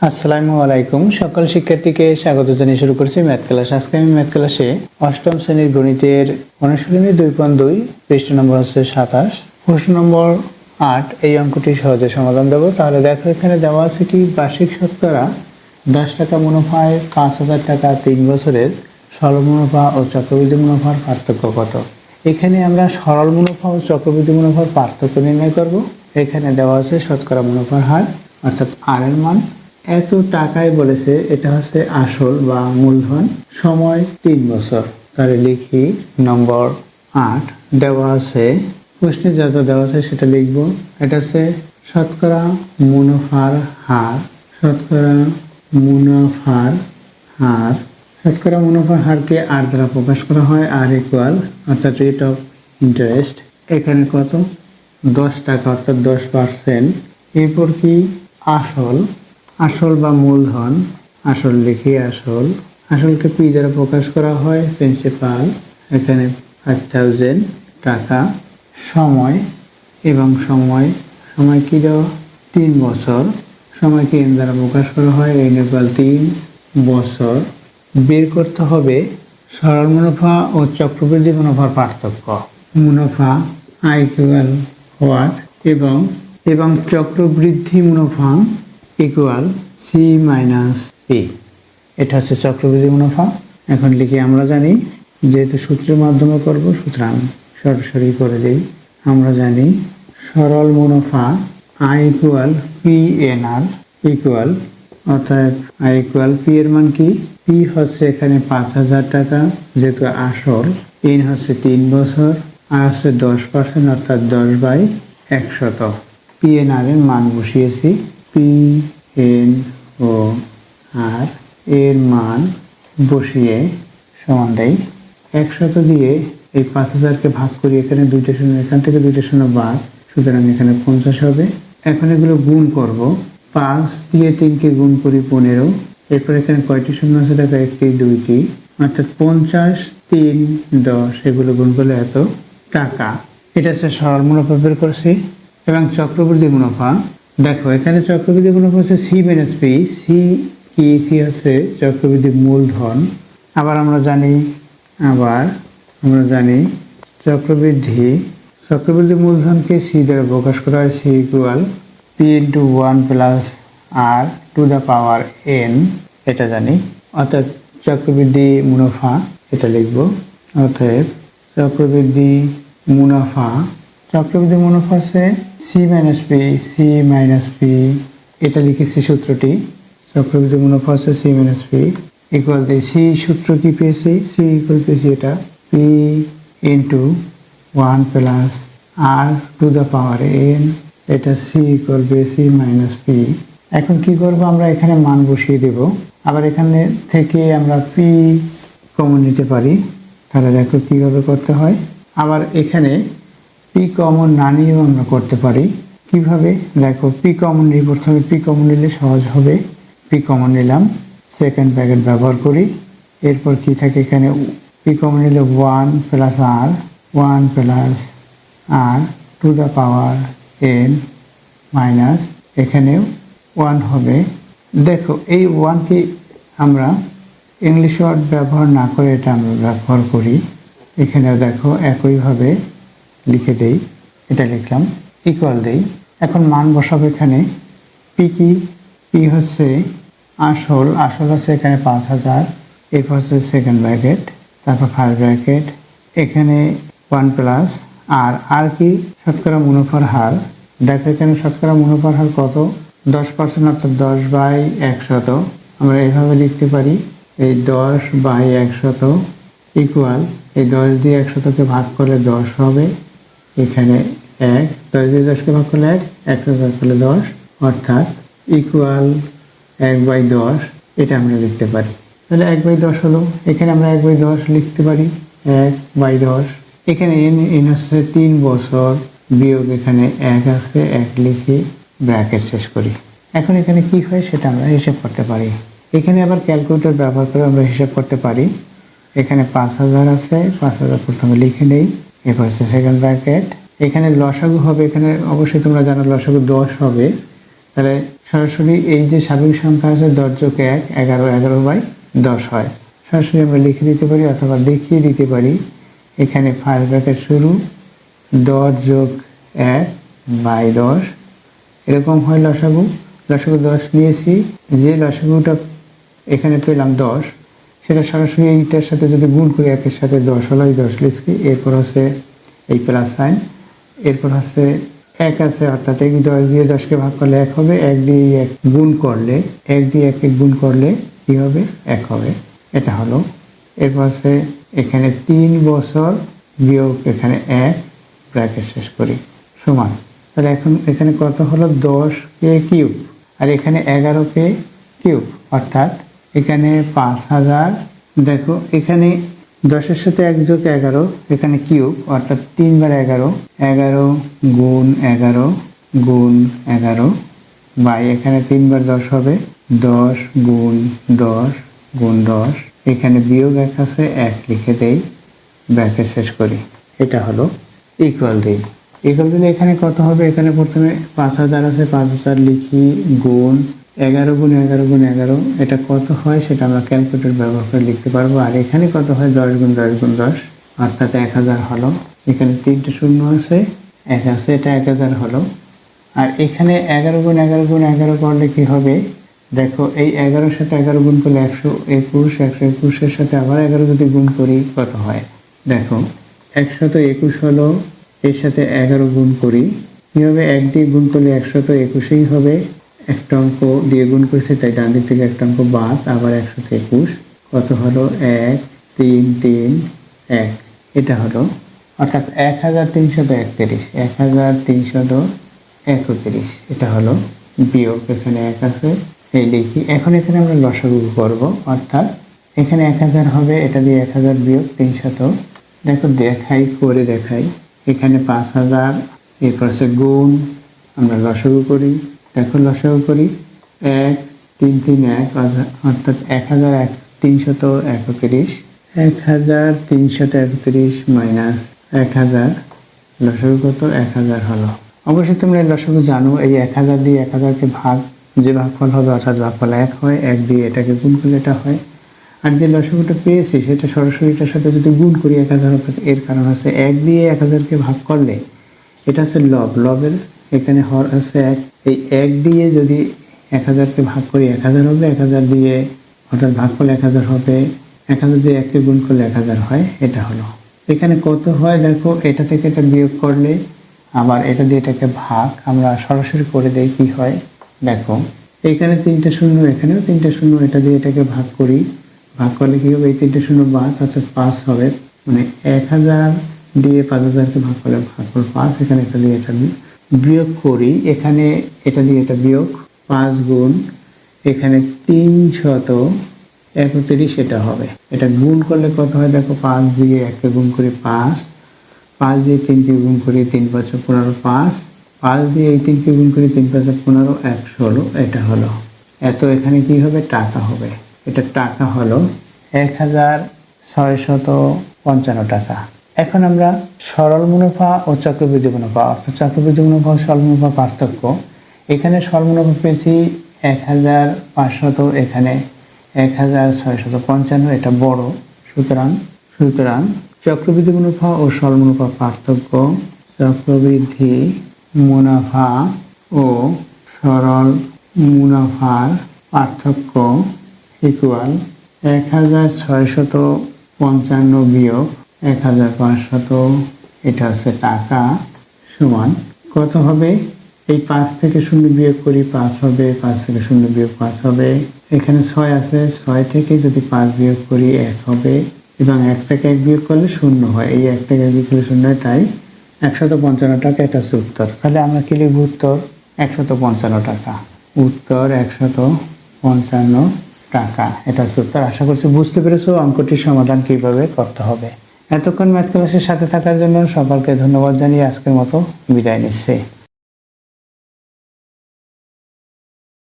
আসসালামু আলাইকুম। সকল শিক্ষার্থীকে স্বাগত জানিয়ে শুরু করছি ম্যাথ ক্লাস। আজকে আমি ম্যাথ ক্লাসে অষ্টম শ্রেণীর গণিতের অনুশীলনী 2.2 পৃষ্ঠ নম্বর হচ্ছে 27, প্রশ্ন নম্বর 8 এই অঙ্কটি সহজে সমাধান দেব। তাহলে দেখো এখানে দেওয়া আছে কি বার্ষিক শতকরা 10 টাকা মুনাফায় 5,000 টাকা 3 বছরের সরল মুনাফা ও চক্রবৃদ্ধি মুনাফার পার্থক্য কত। এখানে আমরা সরল মুনাফা ও চক্রবৃদ্ধি মুনাফার পার্থক্য নির্ণয় করব। এখানে দেওয়া আছে শতকরা মুনাফার হার অর্থাৎ আর এর মান এত টাকায় বলেছে, এটা হচ্ছে আসল বা মূলধন, সময় 3 বছর। তাহলে লিখি নম্বর 8 দেওয়া আছে, প্রশ্নে যা যা দেওয়া আছে সেটা লিখব। এটা হচ্ছে শতকরা মুনাফার হার, শতকরা মুনাফার হার। শতকরা মুনাফার হারকে আর দ্বারা প্রকাশ করা হয়, আর ইকুয়াল অর্থাৎ রেট অফ ইন্টারেস্ট। এখানে কত 10 টাকা অর্থাৎ 10%। এরপর কি আসল, আসল বা মূলধন, আসল লিখি আসল, আসলকে পি দ্বারা প্রকাশ করা হয় প্রিন্সিপাল, এখানে 5,000 টাকা। সময় এবং সময়, সময় কি দেওয়া 3 বছর, সময়কে এন দ্বারা প্রকাশ করা হয় এন ইকুয়াল 3 বছর। বের করতে হবে সরল মুনাফা ও চক্রবৃদ্ধি মুনাফার পার্থক্য। মুনাফা আই ইকুয়াল হোয়াট এবং চক্রবৃদ্ধি মুনাফা ইকুয়াল সি মাইনাস পি। এটা হচ্ছে চক্রবৃদ্ধি মুনাফা। এখন লিখি, আমরা জানি যেহেতু সূত্রের মাধ্যমে করব সুতরাং সরাসরি করে দিই। আমরা জানি সরল মুনাফা I equal P N R equal, অর্থাৎ আই ইকুয়াল পি এর মান কি, পি হচ্ছে এখানে 5,000 টাকা যেহেতু আসল, এন হচ্ছে 3 বছর, আর হচ্ছে 10% অর্থাৎ 10/100। পি এন আর এর মান বসিয়েছি, পি এন ও আর এর মান বসিয়ে সমান দেয় 100 দিয়ে এই 5,000কে ভাগ করি, এখানে 2টা শূন্য, এখান থেকে 2টা শূন্য বাদ, সুতরাং এখানে 50 হবে। এখন এগুলো গুণ করব, 5 দিয়ে 3কে গুণ করি 15, এরপর এখানে কয়টি শূন্য আছে দেখো, 1টি 2টি, অর্থাৎ 50 3 10, এগুলো গুণ করলে এত টাকা। এটা হচ্ছে সরল মুনাফা বের করছি। এবং চক্রবৃদ্ধি মুনাফা দেখো, এখানে চক্রবৃদ্ধি মুনাফা হচ্ছে সি মাইনাস পি। সি কি, সি হচ্ছে চক্রবৃদ্ধি মূলধন। আবার আমরা জানি চক্রবৃদ্ধি মূলধনকে সি দ্বারা প্রকাশ করা হয়, C equal P into 1 plus R to the power N, এটা জানি। অর্থাৎ চক্রবৃদ্ধি মুনাফা এটা লিখব, অতএব চক্রবৃদ্ধি মুনাফা হচ্ছে সি মাইনাস পি, এটা লিখেছি সূত্রটি। চক্রবৃদ্ধি মুনাফা হচ্ছে সি মাইনাস পি ইকুয়াল দিয়ে সি সূত্র কি পেয়েছি, সি ইকুয়াল পেয়েছি এটা P into 1 plus R to the power N, এটা সি ইকুয়াল পেয়েছি মাইনাস পি। এখন কি করব, আমরা এখানে মান বসিয়ে দেব। আবার এখানে থেকে আমরা পি কমন নিতে পারি। তাহলে দেখো কিভাবে করতে হয়। আবার এখানে পি কমন না নিয়েও আমরা করতে পারি। কিভাবে দেখো, পি কমন নিয়ে, প্রথমে পি কমন নিলে সহজ হবে। পি কমন নিলাম, সেকেন্ড ব্র্যাকেট ব্যবহার করি। এরপর কি থাকে, এখানে পি কমন নিলে 1 plus R to the power N minus, এখানেও 1 হবে। দেখো এই 1 কি আমরা ইংলিশ ওয়ার্ড ব্যবহার না করে এটা আমরা ব্যবহার করি। এখানেও দেখো একইভাবে লিখে দেই, এটা লিখলাম, ইকুয়াল দেই। এখন মান বসাবো। এখানে পি কি, পি হচ্ছে আসল হচ্ছে এখানে 5,000, এরপর হচ্ছে সেকেন্ড ব্র্যাকেট, তারপর ফার্স্ট ব্র্যাকেট, এখানে 1 প্লাস আর কি শতকরা মুনাফার হার। দেখো এখানে শতকরা মুনাফার হার কত, 10% অর্থাৎ 10/100। আমরা এভাবে লিখতে পারি, এই 10/100 ইকুয়াল, এই 10 দিয়ে 100কে ভাগ করলে 10 হবে, এখানে 1, 10 দিয়ে 10কে ভাগ করলে 1, 100 ভাগ করলে 10, অর্থাৎ ইকুয়াল 1/10। এটা আমরা লিখতে পারি। তাহলে 1/10 হলো, এখানে আমরা 1/10 লিখতে পারি, 1/10। এখানে এন হচ্ছে 3 বছর, বিয়োগ এখানে 1 আছে, 1 লিখি, ব্র্যাকেট শেষ করি। এখন এখানে কি হয় সেটা আমরা হিসাব করতে পারি। এখানে আবার ক্যালকুলেটর ব্যবহার করে আমরা হিসাব করতে পারি। এখানে 5,000 আছে, 5,000 প্রথমে লিখে নেই, এরপর হচ্ছে সেকেন্ড ব্র্যাকেট, এখানে লসাগু হবে, এখানে অবশ্যই তোমরা জানো লসাগু 10 হবে, তাহলে সরাসরি এই যে স্বাভাবিক সংখ্যা আছে 10+1 11, 11/10 হয়। সরাসরি আমরা লিখে দিতে পারি অথবা দেখিয়ে দিতে পারি। এখানে ফার্স্ট ব্র্যাকেট শুরু 10+1/10 এরকম হয় লসাগু। লসাগু 10 নিয়েছি, যে লসাগুটা এখানে পেলাম 10, সেটা সরাসরি এইটার সাথে যদি গুণ করি, 1-এর সাথে 10 হলো, 10 লিখছি। এরপর হচ্ছে এই প্লাস সাইন, এরপর হচ্ছে 1 আছে, অর্থাৎ এই 10 দিয়ে 10কে ভাগ করলে 1 হবে। 1 দিয়ে 1 গুণ করলে, 1 দিয়ে 1কে গুণ করলে কি হবে? 1 হবে। এটা হলো। এরপর হচ্ছে এখানে 3 বছর বিয়োগ এখানে 1 ব্র্যাকেট শেষ করি সমান। তাহলে এখন এখানে কত হলো? 10কে কিউব, আর এখানে 11কে কিউব, অর্থাৎ এখানে 5000। দেখো এখানে 10-এর সাথে 1+11 এখানে কিউব, অর্থাৎ 3 বার 11, 11 গুণ 11 গুণ 11 বাই এখানে 3 বার 10 হবে, 10 গুণ 10 গুণ 10। এখানে বিয়োগ 1 আছে, 1 লিখে দেই, ব্র্যাকেট শেষ করি। এটা হলো ইকুয়াল দিই। ইকুয়াল দিলে এখানে কত হবে? এখানে প্রথমে 5000 আছে, 5000 লিখি, গুণ 11 গুণ 11 গুণ 11, এটা কত হয় সেটা আমরা ক্যালকুলেটর ব্যবহার করে লিখতে পারবো। আর এখানে কত হয়? 10 গুণ 10 গুণ 10, অর্থাৎ 1000 হলো। এখানে 3টে শূন্য আছে, 1 আছে, এটা 1000 হলো। আর এখানে 11 গুণ 11 গুণ 11 করলে কি হবে? দেখো এই 11-এর সাথে 11 গুণ করলে 121, 121-এর সাথে আবার 11 যদি গুণ করি কত হয়? দেখো 121 হলো, এর সাথে 11 গুণ করি, কি হবে? 1 দিয়ে গুণ করলে 121ই হবে। একটা অঙ্ক দিয়ে গুণ করেছে, তাই ডান দিক থেকে একটা অঙ্ক বাদ, আবার 121 কত হলো? 1 3 3 1, এটা হলো, অর্থাৎ 1331, 1331, এটা হলো বিয়োগ। এখানে 1 আছে, এই লিখি। এখন এখানে আমরা লসাগু করব, অর্থাৎ এখানে 1000 হবে, এটা দিয়ে 1000 বিয়োগ 300। দেখো দেখাই, করে দেখাই। এখানে 5000, এরপর হচ্ছে গুণ, আমরা লসাগু করি। দেখো লসাগু করি, 1 3 3 1, অর্থাৎ 1331, 1331 মাইনাস 1000, লসাগু কত? 1000 হলো। অবশ্যই তোমরা এই লসাগু জানো, এই 1000 দিয়ে 1000কে ভাগ, যে ভাগফল হবে অর্থাৎ ভাগফল 1 হয়, 1 দিয়ে এটাকে গুণ করলে এটা হয়। আর যে লসাগুটা পেয়েছি সেটা সরাসরি এটার সাথে যদি গুণ করি 1000 হবে। এর কারণ হচ্ছে 1 দিয়ে 1000কে ভাগ করলে এটা হচ্ছে লব, লবের এখানে হর আছে 1। এই 1 দিয়ে যদি 1000কে ভাগ করি 1000 হবে, 1000 দিয়ে অর্থাৎ ভাগফল 1000 হবে, 1000 দিয়ে 1কে গুণ করলে 1000 হয়। এটা হলো। এখানে কত হয়? দেখো এটা থেকে এটা বিয়োগ করলে, আবার এটা দিয়ে এটাকে ভাগ, আমরা সরাসরি করে দেই কি হয়। দেখো এখানে 3টে শূন্য, এখানেও 3টে শূন্য, এটা দিয়ে এটাকে ভাগ করি, ভাগ করলে কি হবে? এই 3টে শূন্য বাদ, অর্থাৎ 5 হবে। মানে 1000 দিয়ে 5000কে ভাগ করলে ভাগফল 5। এখানে এটা দিয়ে এটা বিয়োগ করি, এখানে এটা দিয়ে এটা বিয়োগ, 5 গুণ এখানে 331, এটা হবে। এটা গুণ করলে কত হয়? দেখো 5 দিয়ে 1কে গুণ করি 5, 5 দিয়ে 3কে গুণ করি 3 5 15, 5 দিয়ে এই 3কে গুণ করি 3 5 15, 116, এটা হলো। এত এখানে কি হবে? টাকা হবে। এটা টাকা হলো 1655 টাকা। এখন আমরা সরল মুনাফা ও চক্রবৃদ্ধি মুনাফা, অর্থাৎ চক্রবৃদ্ধি মুনাফা ও সরল মুনাফা পার্থক্য। এখানে সরল মুনাফা পেয়েছি 1500, এখানে 1655, এটা বড়। সুতরাং চক্রবৃদ্ধি মুনাফা ও সরল মুনাফা পার্থক্য, চক্রবৃদ্ধি মুনাফা ও সরল মুনাফার পার্থক্য ইকুয়াল 1655 বিয়োগ 1500, এটা হচ্ছে টাকা, সমান কত হবে? এই 5 থেকে 0 বিয়োগ করি 5 হবে, 5 থেকে 0 বিয়োগ 5 হবে। এখানে 6 আছে, 6 থেকে যদি 5 বিয়োগ করি 1 হবে, এবং 1 থেকে 1 বিয়োগ করলে 0 হয়। এই 1 থেকে 1 বিয়োগ করলে 0 হয়, তাই 155 টাকা। এটা হচ্ছে উত্তর। তাহলে আমরা কি লিখব? উত্তর 155 টাকা। উত্তর 155 টাকা, এটা হচ্ছে উত্তর। আশা করছি বুঝতে পেরেছো অঙ্কটির সমাধান কিভাবে করতে হবে। এতক্ষণ ম্যাথ ক্লাসের সাথে থাকার জন্য সকলকে ধন্যবাদ জানিয়ে আজকের মতো বিদায় নিচ্ছি।